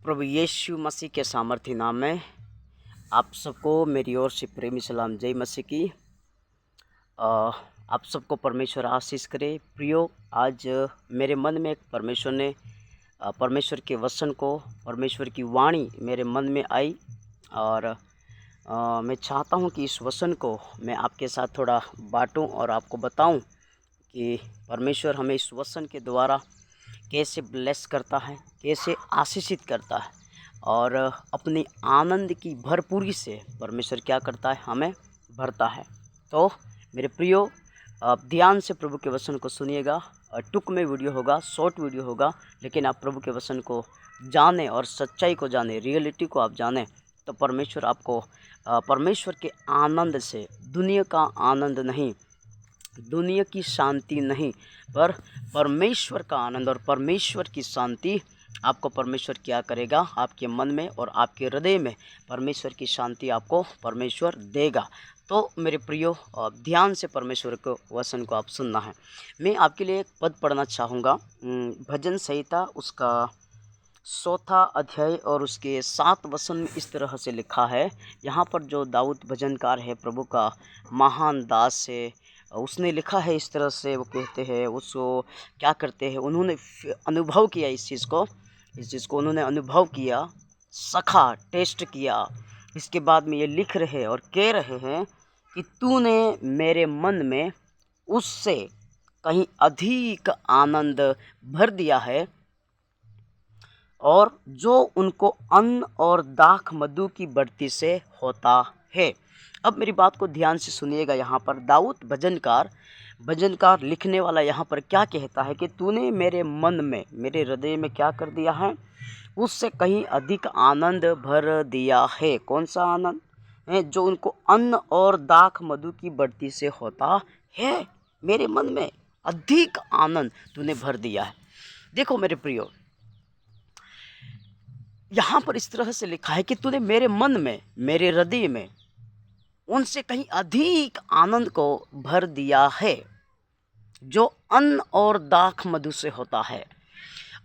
प्रभु यीशु मसीह के सामर्थ्य नाम में आप सबको मेरी ओर से प्रेमी सलाम। जय मसीह की। आप सबको परमेश्वर आशीष करे। प्रियो, आज मेरे मन में एक परमेश्वर के वचन को, परमेश्वर की वाणी मेरे मन में आई और मैं चाहता हूं कि इस वचन को मैं आपके साथ थोड़ा बांटूं और आपको बताऊं कि परमेश्वर हमें इस वचन के द्वारा कैसे ब्लेस करता है, कैसे आशीषित करता है और अपनी आनंद की भरपूरी से परमेश्वर क्या करता है, हमें भरता है। तो मेरे प्रियो, आप ध्यान से प्रभु के वचन को सुनिएगा। टुक में वीडियो होगा, शॉर्ट वीडियो होगा, लेकिन आप प्रभु के वचन को जाने और सच्चाई को जाने, रियलिटी को आप जाने, तो परमेश्वर आपको परमेश्वर के आनंद से, दुनिया का आनंद नहीं, दुनिया की शांति नहीं, पर परमेश्वर का आनंद और परमेश्वर की शांति आपको परमेश्वर क्या करेगा, आपके मन में और आपके हृदय में परमेश्वर की शांति आपको परमेश्वर देगा। तो मेरे प्रियो, ध्यान से परमेश्वर को वचन को आप सुनना है। मैं आपके लिए एक पद पढ़ना चाहूँगा। भजन संहिता उसका 4वां अध्याय और उसके 7 वचन में इस तरह से लिखा है। यहाँ पर जो दाऊद भजनकार है, प्रभु का महान दास है, उसने लिखा है इस तरह से। वो कहते हैं, उसको क्या करते हैं, उन्होंने अनुभव किया इस चीज़ को उन्होंने अनुभव किया, सखा, टेस्ट किया। इसके बाद में ये लिख रहे और कह रहे हैं कि तूने मेरे मन में उससे कहीं अधिक आनंद भर दिया है, और जो उनको अन्न और दाख मधु की बढ़ती से होता है। अब मेरी बात को ध्यान से सुनिएगा। यहाँ पर दाऊद भजनकार लिखने वाला यहाँ पर क्या कहता है कि तूने मेरे मन में, मेरे हृदय में क्या कर दिया है, उससे कहीं अधिक आनंद भर दिया है। कौन सा आनंद है? जो उनको अन्न और दाख मधु की बढ़ती से होता है। मेरे मन में अधिक आनंद तूने भर दिया है। देखो मेरे प्रियो, यहाँ पर इस तरह से लिखा है कि तूने मेरे मन में, मेरे हृदय में उनसे कहीं अधिक आनंद को भर दिया है, जो अन्न और दाख मधु से होता है।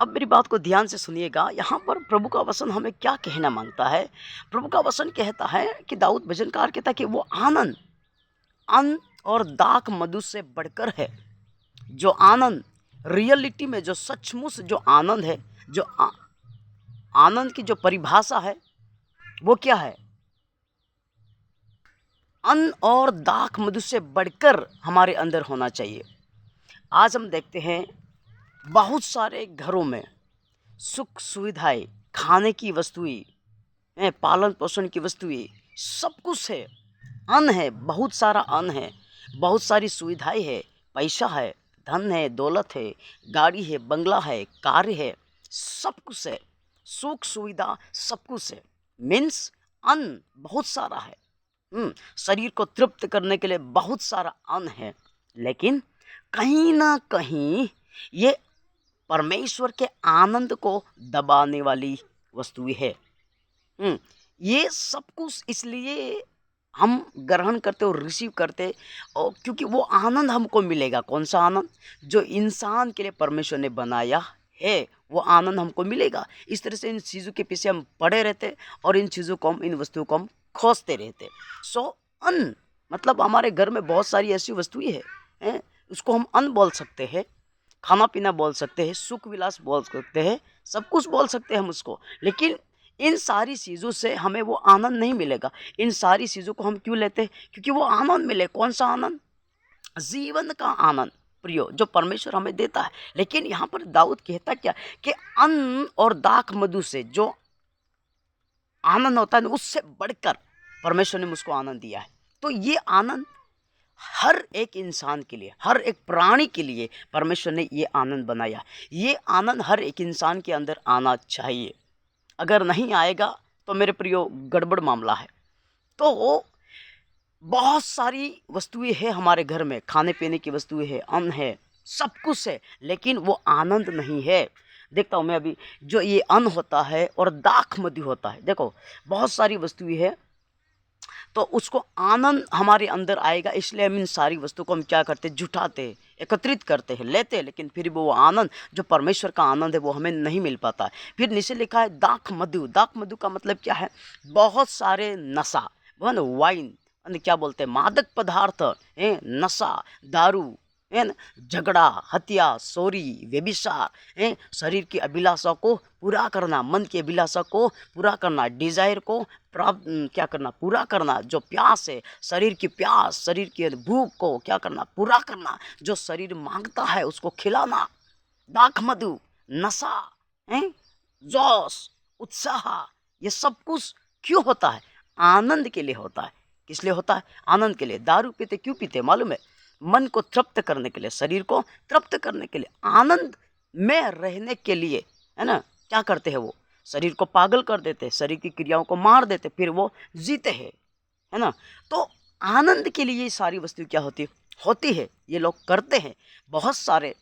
अब मेरी बात को ध्यान से सुनिएगा। यहाँ पर प्रभु का वचन हमें क्या कहना मांगता है। प्रभु का वचन कहता है कि दाऊद भजनकार कहता है कि वो आनंद अन्न और दाख मधु से बढ़कर है। जो आनंद रियलिटी में, जो सचमुच जो आनंद है, जो आनंद की जो परिभाषा है, वो क्या है? अन्न और दाख मधु से बढ़कर हमारे अंदर होना चाहिए। आज हम देखते हैं बहुत सारे घरों में सुख सुविधाएं, खाने की वस्तुएं, पालन पोषण की वस्तुएं, सब कुछ है, अन्न है, बहुत सारा अन्न है, बहुत सारी सुविधाएं है, पैसा है, धन है, दौलत है, गाड़ी है, बंगला है, कार है, सब कुछ है, सुख सुविधा सब कुछ है। मीन्स अन्न बहुत सारा है। शरीर को तृप्त करने के लिए बहुत सारा अन्न है, लेकिन कहीं ना कहीं ये परमेश्वर के आनंद को दबाने वाली वस्तुएं है। ये सब कुछ इसलिए हम ग्रहण करते और रिसीव करते, और क्योंकि वो आनंद हमको मिलेगा। कौन सा आनंद? जो इंसान के लिए परमेश्वर ने बनाया है, वो आनंद हमको मिलेगा। इस तरह से इन चीज़ों के पीछे हम पड़े रहते और इन चीज़ों को हम, इन वस्तुओं को हम खोजते रहते। सो अन्न मतलब हमारे घर में बहुत सारी ऐसी वस्तुएं हैं, उसको हम अन्न बोल सकते हैं, खाना पीना बोल सकते हैं, सुख विलास बोल सकते हैं, सब कुछ बोल सकते हैं हम उसको। लेकिन इन सारी चीज़ों से हमें वो आनंद नहीं मिलेगा। इन सारी चीज़ों को हम क्यों लेते हैं? क्योंकि वो आनंद मिले। कौन सा आनंद? जीवन का आनंद, प्रियो, जो परमेश्वर हमें देता है। लेकिन यहाँ पर दाऊद कहता क्या कि अन्न और दाख मधु से जो आनंद होता है, उससे बढ़कर परमेश्वर ने मुझको आनंद दिया है। तो ये आनंद हर एक इंसान के लिए, हर एक प्राणी के लिए परमेश्वर ने ये आनंद बनाया। ये आनंद हर एक इंसान के अंदर आना चाहिए। अगर नहीं आएगा तो मेरे प्रियो गड़बड़ मामला है। तो बहुत सारी वस्तुएं हैं हमारे घर में, खाने पीने की वस्तुएं हैं, अन्न है, सब कुछ है, लेकिन वो आनंद नहीं है। देखता हूँ मैं अभी, जो ये अन्न होता है और दाख मधु होता है, देखो बहुत सारी वस्तुएं हैं, तो उसको आनंद हमारे अंदर आएगा। इसलिए हम इन सारी वस्तुओं को हम क्या करते, जुटाते, एकत्रित करते हैं, लेते हैं, लेकिन फिर भी वो आनंद जो परमेश्वर का आनंद है वो हमें नहीं मिल पाता है। फिर नीचे लिखा है दाख मधु। दाख मधु का मतलब क्या है? बहुत सारे नशा, वो है ना, वाइन, क्या बोलते हैं, मादक पदार्थ, नशा, दारू, है ना, झगड़ा, हत्या, चोरी, व्यभिचार, शरीर की अभिलाषा को पूरा करना, मन की अभिलाषा को पूरा करना, डिजायर को प्राप्त क्या करना, पूरा करना, जो प्यास है, शरीर की प्यास, शरीर की भूख को क्या करना, पूरा करना, जो शरीर मांगता है उसको खिलाना। दाख मधु, नशा, जोश, उत्साह, ये सब कुछ क्यों होता है? आनंद के लिए होता है। किस लिए होता है? आनंद के लिए। दारू पीते क्यों पीते मालूम है? मन को तृप्त करने के लिए, शरीर को तृप्त करने के लिए, आनंद में रहने के लिए, है ना। क्या करते हैं वो? शरीर को पागल कर देते, शरीर की क्रियाओं को मार देते, फिर वो जीते हैं, है ना। तो आनंद के लिए ये सारी वस्तु क्या होती है, ये लोग करते हैं। बहुत सारे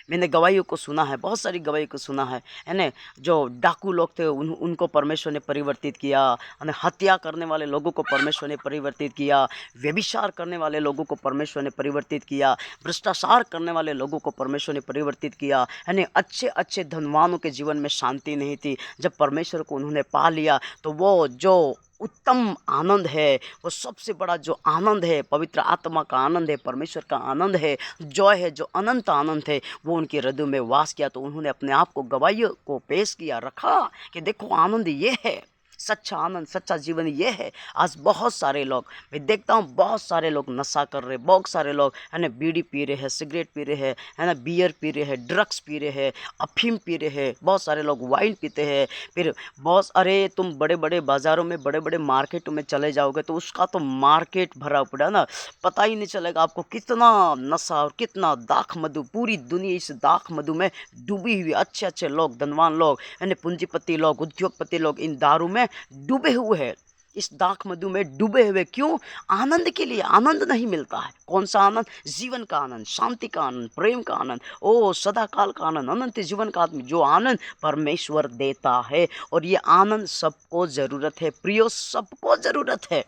मैंने गवाहियों को सुना है, बहुत सारी गवाही को सुना है ना। जो डाकू लोग थे उनको परमेश्वर ने परिवर्तित किया, हत्या करने वाले लोगों को परमेश्वर ने परिवर्तित किया, व्यभिचार करने वाले लोगों को परमेश्वर ने परिवर्तित किया, भ्रष्टाचार करने वाले लोगों को परमेश्वर ने परिवर्तित किया, है ना। अच्छे अच्छे धनवानों के जीवन में शांति नहीं थी, जब परमेश्वर को उन्होंने पा लिया तो वो जो उत्तम आनंद है, वो सबसे बड़ा जो आनंद है, पवित्र आत्मा का आनंद है, परमेश्वर का आनंद है, जॉय है, जो अनंत आनंद है, वो उनके हृदय में वास किया। तो उन्होंने अपने आप को गवाहियों को पेश किया, रखा कि देखो आनंद ये है, सच्चा आनंद, सच्चा जीवन ये है। आज बहुत सारे लोग, मैं देखता हूँ बहुत सारे लोग नशा कर रहे, बहुत सारे लोग, है ना, बीड़ी पी रहे हैं, सिगरेट पी रहे हैं, है ना, बियर पी रहे हैं, ड्रग्स पी रहे हैं, अफीम पी रहे हैं, बहुत सारे लोग वाइन पीते हैं। फिर बहुत, अरे तुम बड़े बड़े बाज़ारों में, बड़े बड़े मार्केटों में चले जाओगे तो उसका तो मार्केट भरा पड़ा ना, पता ही नहीं चलेगा आपको कितना नशा और कितना दाख मधु। पूरी दुनिया इस दाख मधु में डूबी हुई। अच्छे अच्छे लोग, धनवान लोग, यानी पूंजीपति लोग, उद्योगपति लोग इन दारू में डूबे हुए हैं, इस दाख मधु में डूबे हुए। क्यों? आनंद के लिए। आनंद नहीं मिलता है। कौन सा आनंद? जीवन का आनंद, शांति का आनंद, प्रेम का आनंद, ओ सदाकाल का आनंद, अनंत जीवन का आनंद, जो आनंद परमेश्वर देता है। और ये आनंद सबको जरूरत है प्रियो, सबको जरूरत है।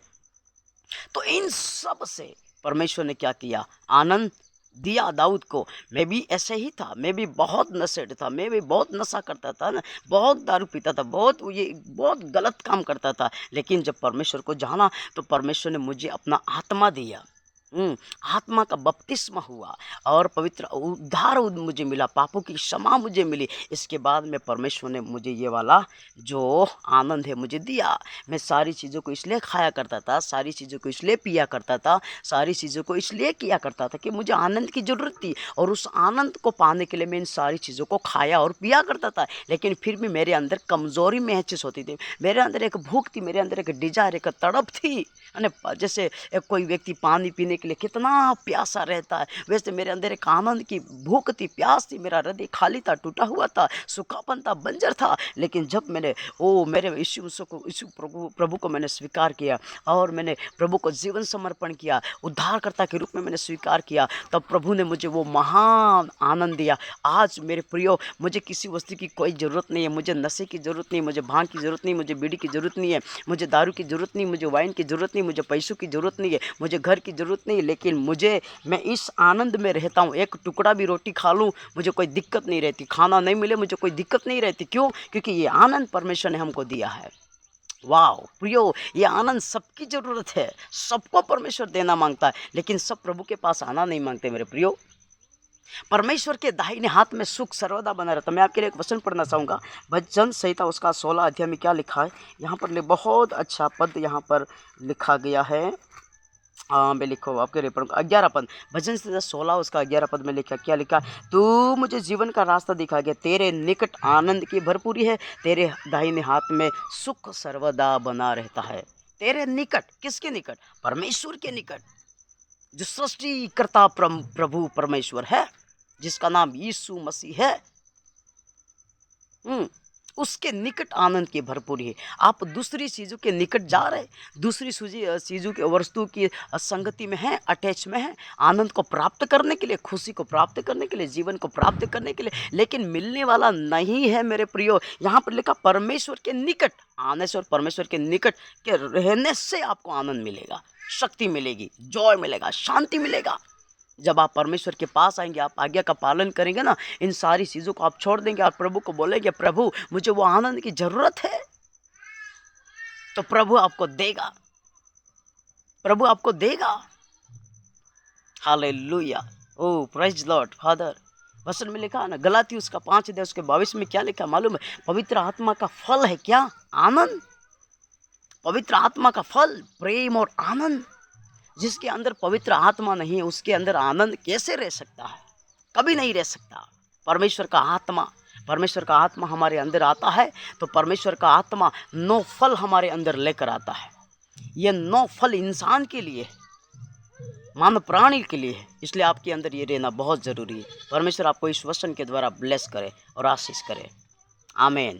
तो इन सब से परमेश्वर ने क्या किया? आनंद दिया दाऊद को। मैं भी ऐसे ही था, मैं भी बहुत नशेड़ था, मैं भी बहुत नशा करता था ना, बहुत दारू पीता था, बहुत गलत काम करता था। लेकिन जब परमेश्वर को जाना तो परमेश्वर ने मुझे अपना आत्मा दिया, आत्मा का बपतिस्मा हुआ और पवित्र उद्धार मुझे मिला, पापों की क्षमा मुझे मिली। इसके बाद में परमेश्वर ने मुझे ये वाला जो आनंद है मुझे दिया। मैं सारी चीज़ों को इसलिए खाया करता था, सारी चीज़ों को इसलिए पिया करता था, सारी चीज़ों को इसलिए किया करता था कि मुझे आनंद की ज़रूरत थी। और उस आनंद को पाने के लिए मैं इन सारी चीज़ों को खाया और पिया करता था। लेकिन फिर भी मेरे अंदर कमज़ोरी महसूस होती थी, मेरे अंदर एक भूख थी, मेरे अंदर एक डिजायर, एक तड़प थी। जैसे कोई व्यक्ति पानी पीने के लिए कितना प्यासा रहता है, वैसे मेरे अंदर एक आनंद की भूख थी, प्यास थी। मेरा हृदय खाली था, टूटा हुआ था, सूखापन था, बंजर था। लेकिन जब मैंने मेरे यीशु प्रभु को मैंने स्वीकार किया और मैंने प्रभु को जीवन समर्पण किया, उद्धारकर्ता के रूप में मैंने स्वीकार किया, तब प्रभु ने मुझे वो महान आनंद दिया। आज मेरे प्रियो, मुझे किसी वस्तु की कोई ज़रूरत नहीं है, मुझे नशे की ज़रूरत नहीं, मुझे भांग की ज़रूरत नहीं, मुझे बीड़ी की ज़रूरत नहीं है, मुझे दारू की ज़रूरत नहीं, मुझे वाइन की ज़रूरत नहीं, मुझे पैसों की ज़रूरत नहीं है, मुझे घर की ज़रूरत नहीं है। लेकिन मैं इस आनंद में रहता हूँ। एक टुकड़ा भी रोटी खा लूँ मुझे कोई दिक्कत नहीं रहती, खाना नहीं मिले मुझे कोई दिक्कत नहीं रहती। क्यों? क्योंकि ये आनंद परमेश्वर ने हमको दिया है। वाह प्रियो, ये आनंद सबकी ज़रूरत है, सबको परमेश्वर देना मांगता है, लेकिन सब प्रभु के पास आना नहीं मांगते मेरे प्रियो। परमेश्वर के दाहिने हाथ में सुख सर्वदा बना रहता। मैं आपके लिए एक वचन पढ़ना चाहूँगा, भजन संहिता उसका 16 अध्याय में क्या लिखा है। यहाँ पर बहुत अच्छा पद यहाँ पर लिखा गया है। मैं लिखो आपके लिए पढ़ूँगा 11 पद, भजन संहिता 16 उसका 11 पद में लिखा, क्या लिखा? तू मुझे जीवन का रास्ता दिखा गया, तेरे निकट आनंद की भरपूरी है, तेरे दाहिने हाथ में सुख सर्वदा बना रहता है। तेरे निकट, किसके निकट? परमेश्वर के निकट, जो सृष्टिकर्ता प्रभु परमेश्वर है, जिसका नाम यीशु मसीह है, उसके निकट आनंद की भरपूरी है। आप दूसरी चीज़ों के निकट जा रहे, दूसरी चीज़ों के वस्तु की संगति में है, अटैच में है, आनंद को प्राप्त करने के लिए, खुशी को प्राप्त करने के लिए, जीवन को प्राप्त करने के लिए, लेकिन मिलने वाला नहीं है मेरे प्रियो। यहाँ पर लिखा परमेश्वर के निकट आने से और परमेश्वर के निकट के रहने से आपको आनंद मिलेगा, शक्ति मिलेगी, जॉय मिलेगा, शांति मिलेगा। जब आप परमेश्वर के पास आएंगे, आप आज्ञा का पालन करेंगे ना, इन सारी चीज़ों को आप छोड़ देंगे और प्रभु को बोलेंगे, प्रभु मुझे वो आनंद की ज़रूरत है, तो प्रभु आपको देगा, प्रभु आपको देगा। हालेलुया। ओह प्रेज लॉर्ड फादर। वचन में लिखा है ना, गलाती उसका 5 अध्याय उसके 22 में क्या लिखा मालूम है? पवित्र आत्मा का फल है क्या? आनंद। पवित्र आत्मा का फल प्रेम और आनंद। जिसके अंदर पवित्र आत्मा नहीं है, उसके अंदर आनंद कैसे रह सकता है? कभी नहीं रह सकता। परमेश्वर का आत्मा हमारे अंदर आता है तो परमेश्वर का आत्मा 9 फल हमारे अंदर लेकर आता है। ये 9 फल इंसान के लिए, मानव प्राणी के लिए है, इसलिए आपके अंदर ये रहना बहुत ज़रूरी है। परमेश्वर आपको इस वचन के द्वारा ब्लेस करे और आशीष करे। आमीन।